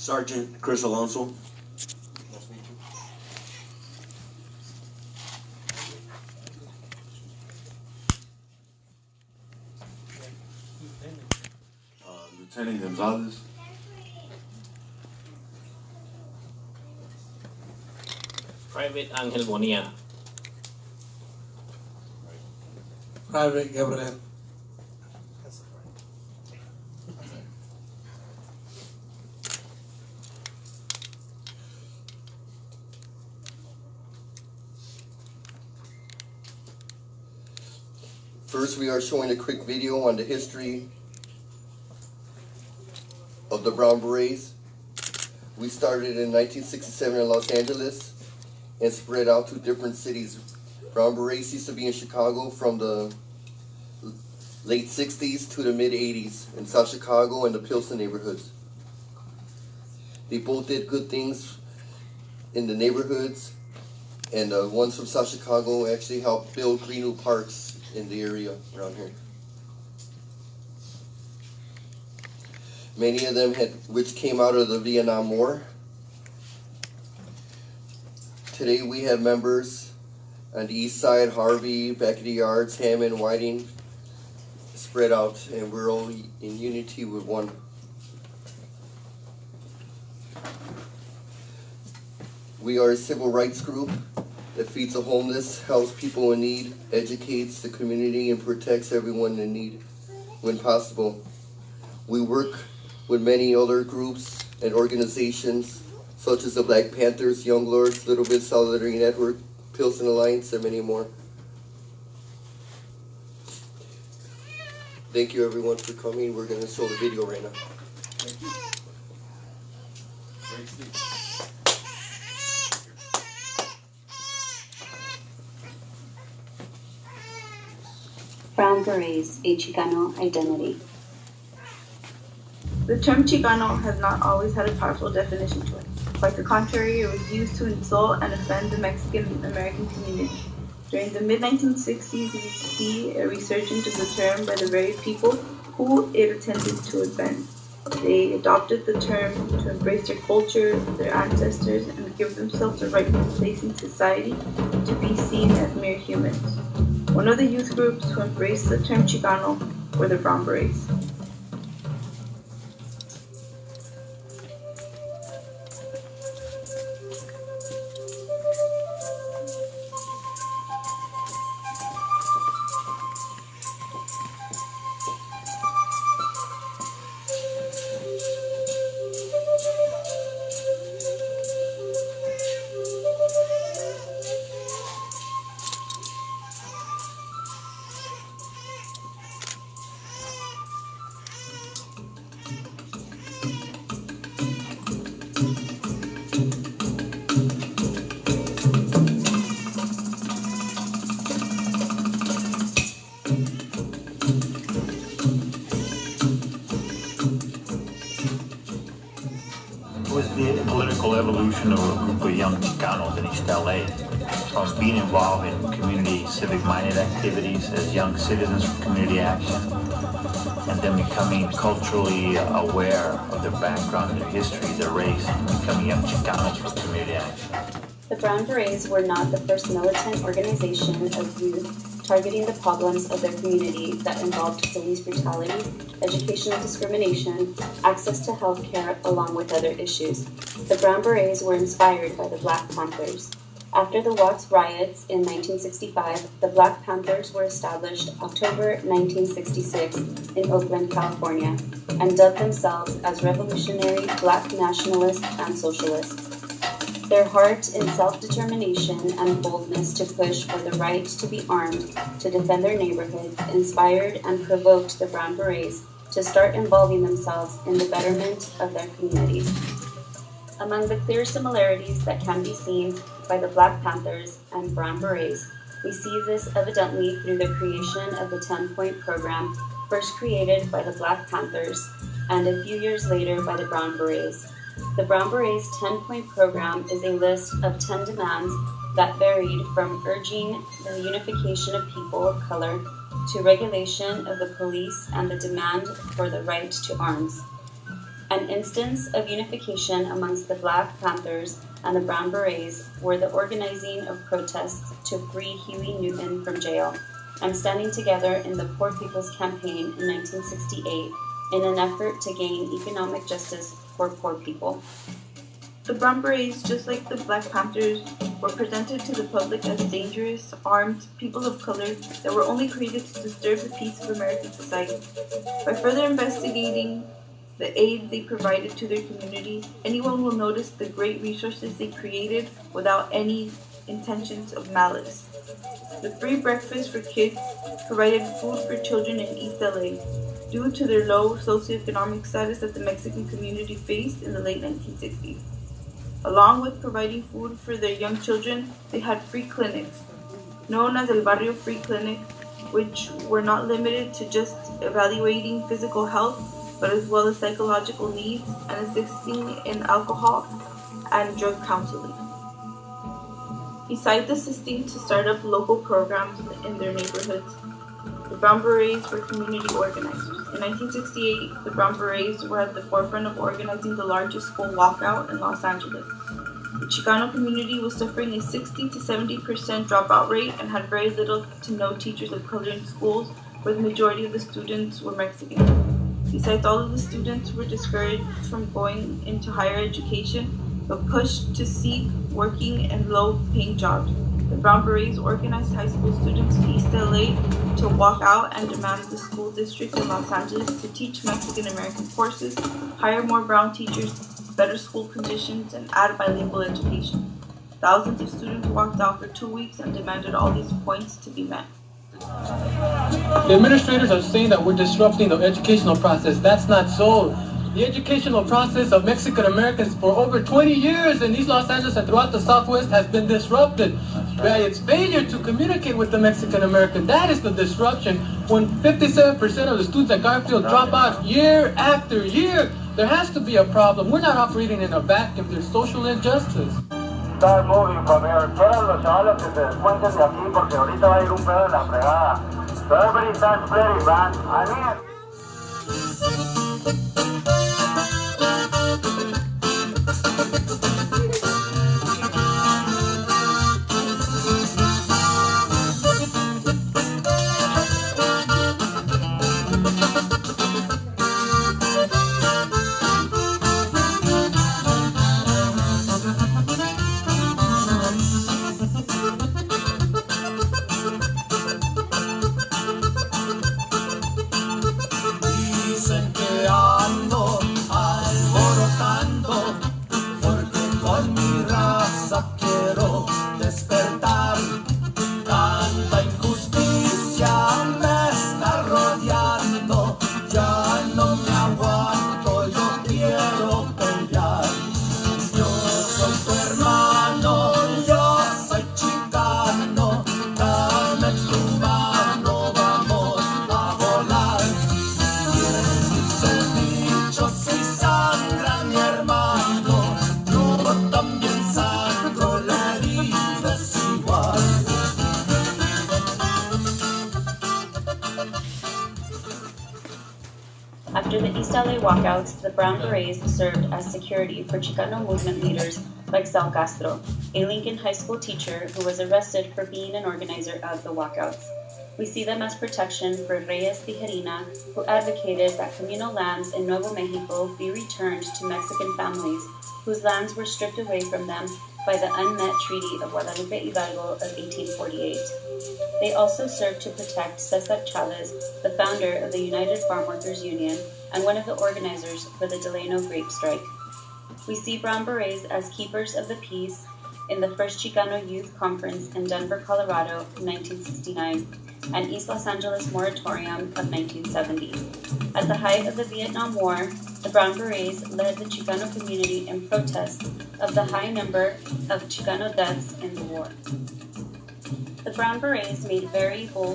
Sergeant Chris Alonso. Nice to meet you. Lieutenant Gonzalez. Private Angel Bonilla. Private Gabriel. First, we are showing a quick video on the history of the Brown Berets. We started in 1967 in Los Angeles and spread out to different cities. Brown Berets used to be in Chicago from the late 60s to the mid 80s in South Chicago and the Pilsen neighborhoods. They both did good things in the neighborhoods, and the ones from South Chicago actually helped build Greenwood parks in the area around here. Many of them which came out of the Vietnam War. Today we have members on the east side, Harvey, back of the yards, Hammond, Whiting, spread out, and we're all in unity with one. We are a civil rights group that feeds the homeless, helps people in need, educates the community, and protects everyone in need when possible. We work with many other groups and organizations such as the Black Panthers, Young Lords, Little Bit Solidarity Network, Pilsen Alliance, and many more. Thank you everyone for coming. We're going to show the video right now. Thank you. Great speech. Brown Berets, a Chicano identity. The term Chicano has not always had a powerful definition to it. Quite the contrary, it was used to insult and offend the Mexican-American community. During the mid-1960s, we see a resurgence of the term by the very people who it attempted to offend. They adopted the term to embrace their culture, their ancestors, and give themselves the rightful place in society to be seen as mere humans. One of the youth groups who embraced the term Chicano were the Brown Berets. Was the political evolution of a group of young Chicanos in East LA, from being involved in community civic-minded activities as young citizens for community action, and then becoming culturally aware of their background, their history, their race, and becoming young Chicanos for community action. The Brown Berets were not the first militant organization of youth targeting the problems of their community that involved police brutality, educational discrimination, access to health care, along with other issues. The Brown Berets were inspired by the Black Panthers. After the Watts riots in 1965, the Black Panthers were established October 1966 in Oakland, California, and dubbed themselves as revolutionary Black nationalists and socialists. Their heart in self-determination and boldness to push for the right to be armed to defend their neighborhoods inspired and provoked the Brown Berets to start involving themselves in the betterment of their communities. Among the clear similarities that can be seen by the Black Panthers and Brown Berets, we see this evidently through the creation of the 10-point program, first created by the Black Panthers and a few years later by the Brown Berets. The Brown Berets' 10-point program is a list of 10 demands that varied from urging the unification of people of color to regulation of the police and the demand for the right to arms. An instance of unification amongst the Black Panthers and the Brown Berets were the organizing of protests to free Huey Newton from jail and standing together in the Poor People's Campaign in 1968 in an effort to gain economic justice for poor people. The Brown Berets, just like the Black Panthers, were presented to the public as dangerous, armed people of color that were only created to disturb the peace of American society. By further investigating the aid they provided to their community, anyone will notice the great resources they created without any intentions of malice. The free breakfast for kids provided food for children in East LA due to their low socioeconomic status that the Mexican community faced in the late 1960s. Along with providing food for their young children, they had free clinics, known as El Barrio Free Clinic, which were not limited to just evaluating physical health, but as well as psychological needs and assisting in alcohol and drug counseling. Besides assisting to start up local programs in their neighborhoods, the Brown Berets were community organizers. In 1968, the Brown Berets were at the forefront of organizing the largest school walkout in Los Angeles. The Chicano community was suffering a 60 to 70% dropout rate and had very little to no teachers of color in schools, where the majority of the students were Mexican. Besides, all of the students were discouraged from going into higher education, but pushed to seek working and low-paying jobs. The Brown Berets organized high school students in East LA to walk out and demand the school district in Los Angeles to teach Mexican-American courses, hire more brown teachers, better school conditions, and add bilingual education. Thousands of students walked out for 2 weeks and demanded all these points to be met. The administrators are saying that we're disrupting the educational process. That's not so. The educational process of Mexican Americans for over 20 years in East Los Angeles and throughout the Southwest has been disrupted by its failure to communicate with the Mexican American. That is the disruption. When 57% of the students at Garfield drop out year after year, there has to be a problem. We're not operating in a vacuum. There's social injustice. Start moving from here. Quieran los chavales que se descuenten de aquí porque ahorita va a ir un pedo en la fregada. So everybody starts splitting, man. I mean. After the East LA walkouts, the Brown Berets served as security for Chicano movement leaders like Sal Castro, a Lincoln High School teacher who was arrested for being an organizer of the walkouts. We see them as protection for Reyes Tijerina, who advocated that communal lands in Nuevo Mexico be returned to Mexican families whose lands were stripped away from them by the unmet Treaty of Guadalupe Hidalgo of 1848. They also served to protect Cesar Chavez, the founder of the United Farm Workers Union and one of the organizers for the Delano grape strike. We see Brown Berets as keepers of the peace in the first Chicano Youth Conference in Denver, Colorado in 1969, and East Los Angeles Moratorium of 1970. At the height of the Vietnam War, the Brown Berets led the Chicano community in protest of the high number of Chicano deaths in the war. The Brown Berets made very bold